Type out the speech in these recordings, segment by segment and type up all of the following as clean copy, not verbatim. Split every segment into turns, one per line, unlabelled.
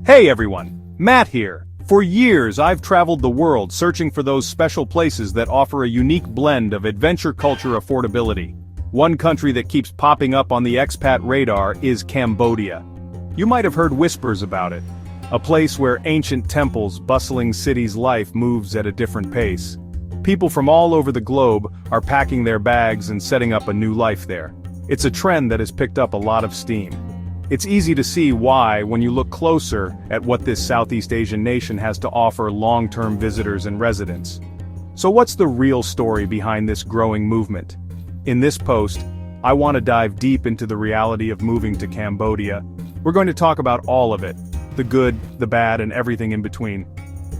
Hey everyone, Matt here. For years I've traveled the world searching for those special places that offer a unique blend of adventure culture affordability. One country that keeps popping up on the expat radar is Cambodia. You might have heard whispers about it. A place where ancient temples, bustling cities' life moves at a different pace. People from all over the globe are packing their bags and setting up a new life there. It's a trend that has picked up a lot of steam. It's easy to see why when you look closer at what this Southeast Asian nation has to offer long-term visitors and residents. So what's the real story behind this growing movement? In this post, I want to dive deep into the reality of moving to Cambodia. We're going to talk about all of it, the good, the bad, and everything in between.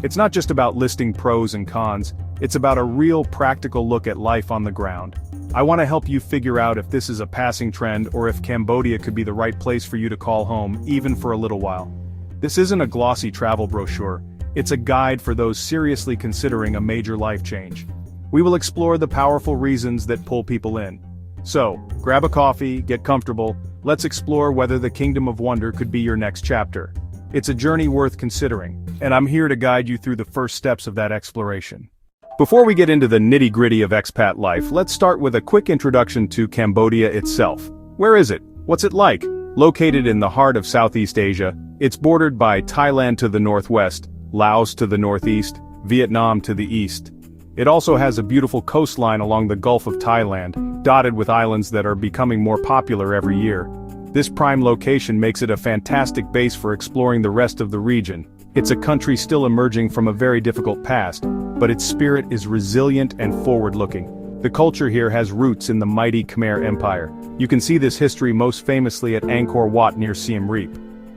It's not just about listing pros and cons, it's about a real practical look at life on the ground. I want to help you figure out if this is a passing trend or if Cambodia could be the right place for you to call home, even for a little while. This isn't a glossy travel brochure, it's a guide for those seriously considering a major life change. We will explore the powerful reasons that pull people in. So, grab a coffee, get comfortable, let's explore whether the Kingdom of Wonder could be your next chapter. It's a journey worth considering, and I'm here to guide you through the first steps of that exploration. Before we get into the nitty-gritty of expat life, let's start with a quick introduction to Cambodia itself. Where is it? What's it like? Located in the heart of Southeast Asia, it's bordered by Thailand to the northwest, Laos to the northeast, Vietnam to the east. It also has a beautiful coastline along the Gulf of Thailand, dotted with islands that are becoming more popular every year. This prime location makes it a fantastic base for exploring the rest of the region. It's a country still emerging from a very difficult past, but its spirit is resilient and forward-looking. The culture here has roots in the mighty Khmer Empire. You can see this history most famously at Angkor Wat near Siem Reap.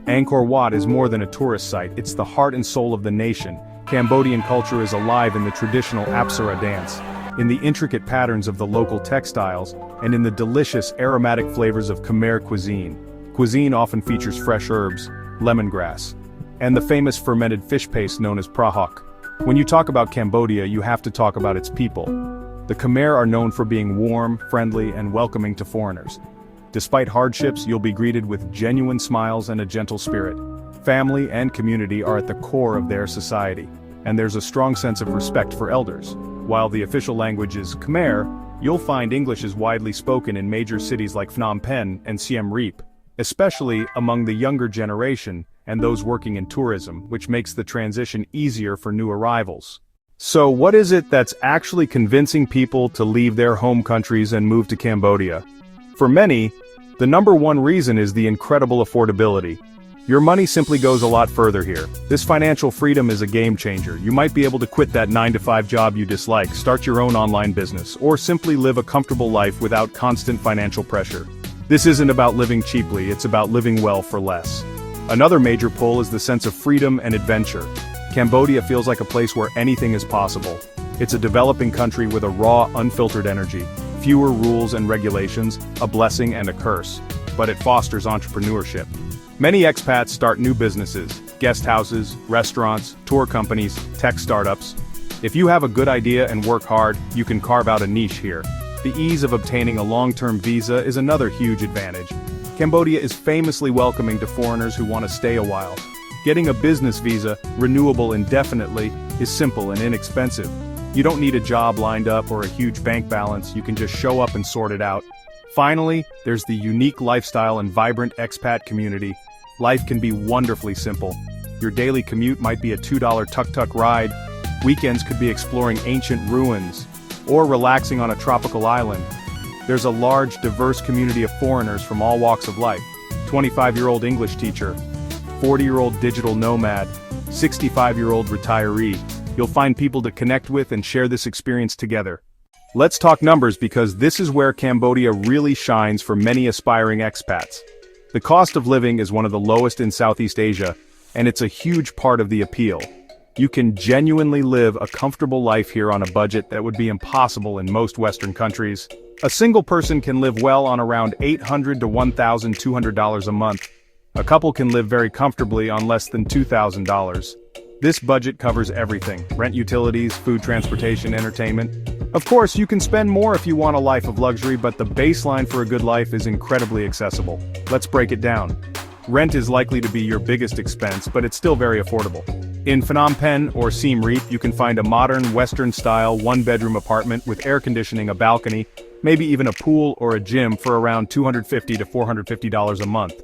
Angkor Wat is more than a tourist site, it's the heart and soul of the nation. Cambodian culture is alive in the traditional Apsara dance, in the intricate patterns of the local textiles, and in the delicious aromatic flavors of Khmer cuisine. Cuisine often features fresh herbs, lemongrass, and the famous fermented fish paste known as prahok. When you talk about Cambodia, you have to talk about its people. The Khmer are known for being warm, friendly, and welcoming to foreigners. Despite hardships, you'll be greeted with genuine smiles and a gentle spirit. Family and community are at the core of their society, and there's a strong sense of respect for elders. While the official language is Khmer, you'll find English is widely spoken in major cities like Phnom Penh and Siem Reap, especially among the younger generation and those working in tourism, which makes the transition easier for new arrivals. So what is it that's actually convincing people to leave their home countries and move to Cambodia? For many, the number one reason is the incredible affordability. Your money simply goes a lot further here. This financial freedom is a game changer. You might be able to quit that 9-to-5 job you dislike, start your own online business, or simply live a comfortable life without constant financial pressure. This isn't about living cheaply, it's about living well for less. Another major pull is the sense of freedom and adventure. Cambodia feels like a place where anything is possible. It's a developing country with a raw, unfiltered energy. Fewer rules and regulations, a blessing and a curse. But it fosters entrepreneurship. Many expats start new businesses, guest houses, restaurants, tour companies, tech startups. If you have a good idea and work hard, you can carve out a niche here. The ease of obtaining a long-term visa is another huge advantage. Cambodia is famously welcoming to foreigners who want to stay a while. Getting a business visa, renewable indefinitely, is simple and inexpensive. You don't need a job lined up or a huge bank balance, you can just show up and sort it out. Finally, there's the unique lifestyle and vibrant expat community. Life can be wonderfully simple. Your daily commute might be a $2 tuk-tuk ride. Weekends could be exploring ancient ruins, or relaxing on a tropical island. There's a large, diverse community of foreigners from all walks of life. 25-year-old English teacher, 40-year-old digital nomad, 65-year-old retiree. You'll find people to connect with and share this experience together. Let's talk numbers because this is where Cambodia really shines for many aspiring expats. The cost of living is one of the lowest in Southeast Asia, and it's a huge part of the appeal. You can genuinely live a comfortable life here on a budget that would be impossible in most Western countries. A single person can live well on around $800 to $1,200 a month. A couple can live very comfortably on less than $2,000. This budget covers everything: rent, utilities, food, transportation, entertainment. Of course, you can spend more if you want a life of luxury, but the baseline for a good life is incredibly accessible. Let's break it down. Rent is likely to be your biggest expense, but it's still very affordable. In Phnom Penh or Siem Reap, you can find a modern, Western-style, one-bedroom apartment with air conditioning, a balcony, maybe even a pool or a gym for around $250 to $450 a month.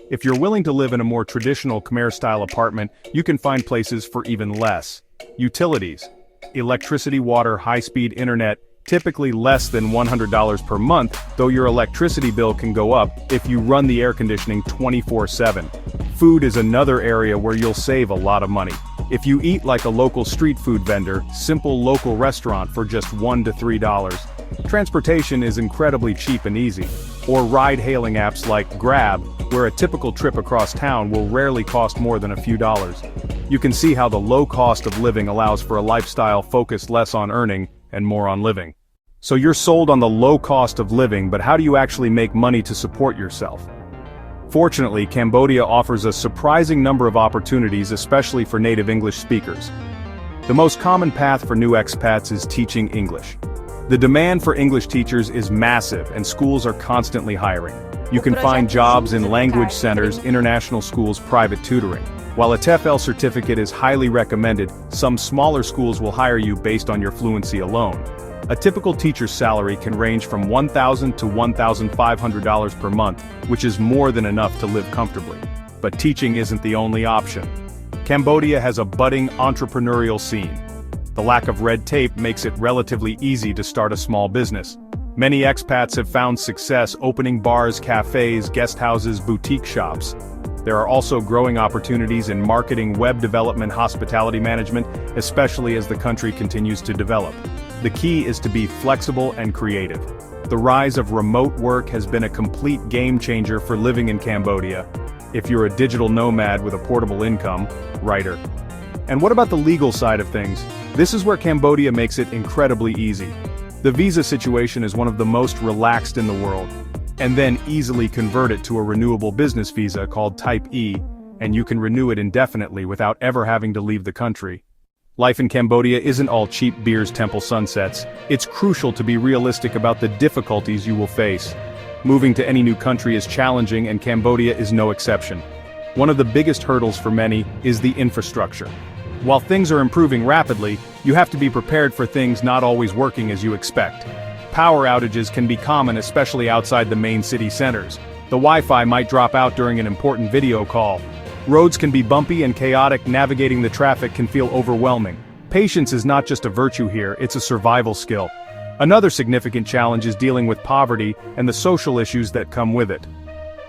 If you're willing to live in a more traditional Khmer-style apartment, you can find places for even less. Utilities. Electricity, water, high-speed internet, typically less than $100 per month, though your electricity bill can go up if you run the air conditioning 24/7. Food is another area where you'll save a lot of money. If you eat like a local street food vendor, simple local restaurant for just $1 to $3. Transportation is incredibly cheap and easy. Or ride-hailing apps like Grab, where a typical trip across town will rarely cost more than a few dollars. You can see how the low cost of living allows for a lifestyle focused less on earning and more on living. So you're sold on the low cost of living, but how do you actually make money to support yourself? Fortunately, Cambodia offers a surprising number of opportunities, especially for native English speakers. The most common path for new expats is teaching English. The demand for English teachers is massive, and schools are constantly hiring. You can find jobs in language centers, international schools, private tutoring. While a TEFL certificate is highly recommended, some smaller schools will hire you based on your fluency alone. A typical teacher's salary can range from $1,000 to $1,500 per month, which is more than enough to live comfortably. But teaching isn't the only option. Cambodia has a budding entrepreneurial scene. The lack of red tape makes it relatively easy to start a small business. Many expats have found success opening bars, cafes, guest houses, boutique shops. There are also growing opportunities in marketing, web development, hospitality management, especially as the country continues to develop. The key is to be flexible and creative. The rise of remote work has been a complete game changer for living in Cambodia. If you're a digital nomad with a portable income, writer. And what about the legal side of things? This is where Cambodia makes it incredibly easy. The visa situation is one of the most relaxed in the world. And then easily convert it to a renewable business visa called Type E, and you can renew it indefinitely without ever having to leave the country. Life in Cambodia isn't all cheap beers, temple sunsets. It's crucial to be realistic about the difficulties you will face. Moving to any new country is challenging, and Cambodia is no exception. One of the biggest hurdles for many is the infrastructure. While things are improving rapidly, you have to be prepared for things not always working as you expect. Power outages can be common, especially outside the main city centers. The Wi-Fi might drop out during an important video call. Roads can be bumpy and chaotic, navigating the traffic can feel overwhelming. Patience is not just a virtue here, it's a survival skill. Another significant challenge is dealing with poverty and the social issues that come with it.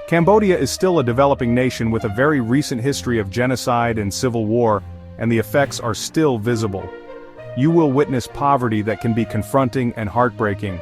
Cambodia is still a developing nation with a very recent history of genocide and civil war, and the effects are still visible. You will witness poverty that can be confronting and heartbreaking.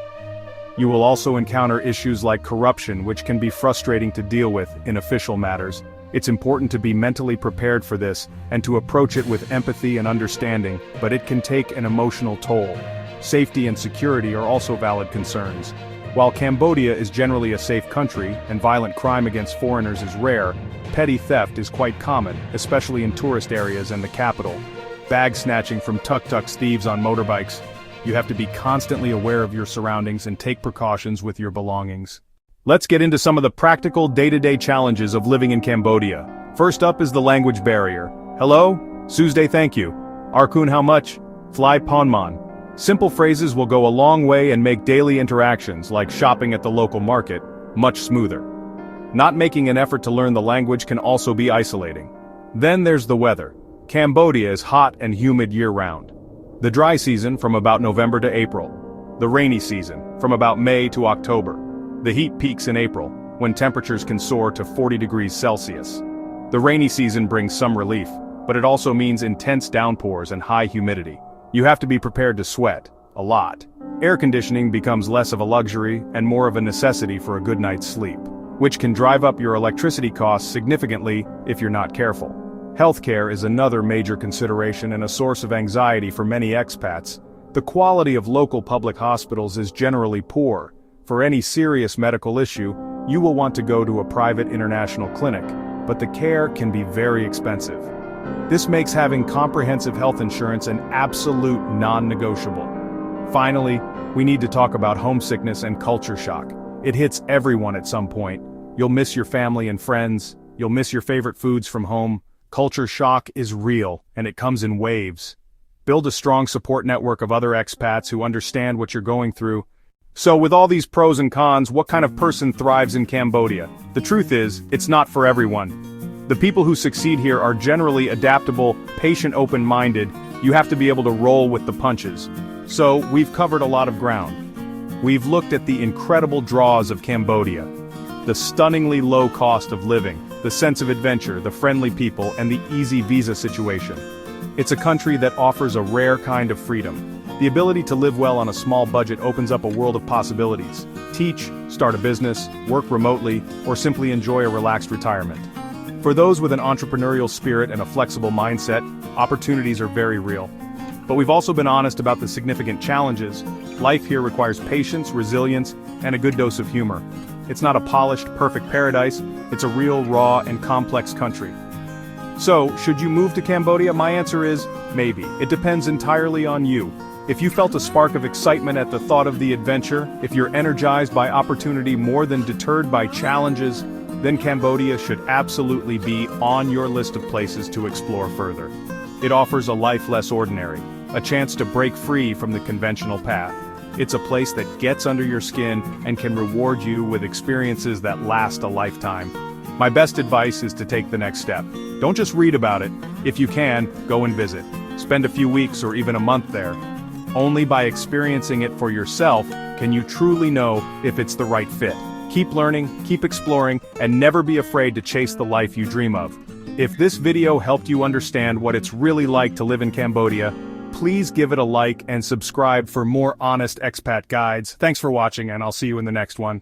You will also encounter issues like corruption, which can be frustrating to deal with in official matters. It's important to be mentally prepared for this, and to approach it with empathy and understanding, but it can take an emotional toll. Safety and security are also valid concerns. While Cambodia is generally a safe country, and violent crime against foreigners is rare, petty theft is quite common, especially in tourist areas and the capital. Bag snatching from tuk-tuks, thieves on motorbikes. You have to be constantly aware of your surroundings and take precautions with your belongings. Let's get into some of the practical day-to-day challenges of living in Cambodia. First up is the language barrier. Hello? Susday, thank you. Arkun, how much? Fly Ponman. Simple phrases will go a long way and make daily interactions, like shopping at the local market, much smoother. Not making an effort to learn the language can also be isolating. Then there's the weather. Cambodia is hot and humid year-round. The dry season from about November to April. The rainy season from about May to October. The heat peaks in April, when temperatures can soar to 40 degrees Celsius. The rainy season brings some relief, but it also means intense downpours and high humidity. You have to be prepared to sweat, a lot. Air conditioning becomes less of a luxury and more of a necessity for a good night's sleep, which can drive up your electricity costs significantly if you're not careful. Healthcare is another major consideration and a source of anxiety for many expats. The quality of local public hospitals is generally poor. For any serious medical issue, you will want to go to a private international clinic, but the care can be very expensive. This makes having comprehensive health insurance an absolute non-negotiable. Finally, we need to talk about homesickness and culture shock. It hits everyone at some point. You'll miss your family and friends, You'll miss your favorite foods from home. Culture shock is real, and it comes in waves. Build a strong support network of other expats who understand what you're going through. So with all these pros and cons, what kind of person thrives in Cambodia? The truth is, it's not for everyone. The people who succeed here are generally adaptable, patient, open-minded. You have to be able to roll with the punches. So, we've covered a lot of ground. We've looked at the incredible draws of Cambodia, the stunningly low cost of living, the sense of adventure, the friendly people, and the easy visa situation. It's a country that offers a rare kind of freedom. The ability to live well on a small budget opens up a world of possibilities. Teach, start a business, work remotely, or simply enjoy a relaxed retirement. For those with an entrepreneurial spirit and a flexible mindset, opportunities are very real. But we've also been honest about the significant challenges. Life here requires patience, resilience, and a good dose of humor. It's not a polished, perfect paradise, it's a real, raw, and complex country. So, should you move to Cambodia? My answer is, maybe. It depends entirely on you. If you felt a spark of excitement at the thought of the adventure, if you're energized by opportunity more than deterred by challenges, then Cambodia should absolutely be on your list of places to explore further. It offers a life less ordinary, a chance to break free from the conventional path. It's a place that gets under your skin and can reward you with experiences that last a lifetime. My best advice is to take the next step. Don't just read about it. If you can, go and visit. Spend a few weeks or even a month there. Only by experiencing it for yourself can you truly know if it's the right fit. Keep learning, keep exploring, and never be afraid to chase the life you dream of. If this video helped you understand what it's really like to live in Cambodia, please give it a like and subscribe for more honest expat guides. Thanks for watching, and I'll see you in the next one.